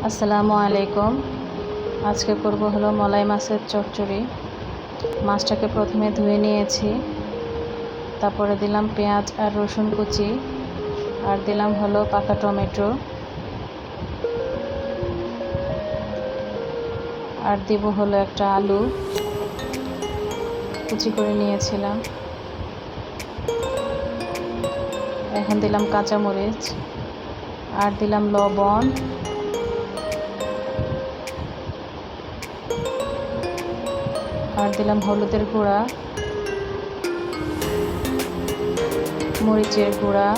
আসসালামু আলাইকুম। আজকে করব হলো মলাই মাছের চচ্চড়ি। মাছটাকে প্রথমে ধুয়ে নিয়েছি, তারপরে দিলাম পেঁয়াজ আর রসুন কুচি, আর দিলাম হলো পাকা টমেটো, আর দিব হলো একটা আলু কুচি করে নিয়েছিলাম। এখন দিলাম কাঁচামরিচ, আর দিলাম লবণ, আর দিলাম হলুদের গুঁড়া, মরিচের গুঁড়া,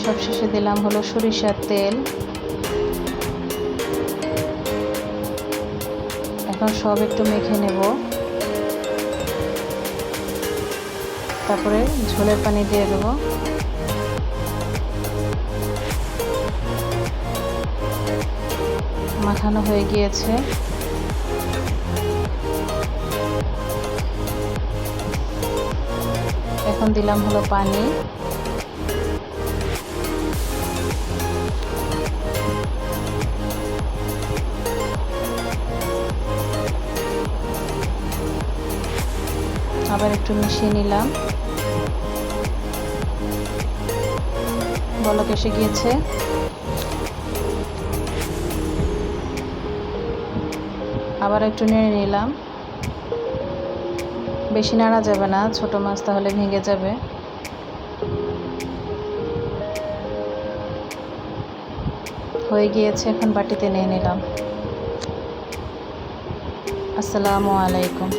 সবশেষে দিলাম হলো সরিষার তেল। এখন সব একটু মেখে নেব, তারপরে ঝোলের পানি দিয়ে দেব। মাখানো হয়ে গিয়েছে। এখন দিলাম হলো পানি, আবার একটু মিশিয়ে নিলাম। বলক এসে গিয়েছে। আবার একটু নেড়ে নিলাম। বেশি নাড়া যাবে না, ছোট মাছ তাহলে ভেঙে যাবে। হয়ে গিয়েছে, এখন বাটিতে নিয়ে নিলাম। আসসালামু আলাইকুম।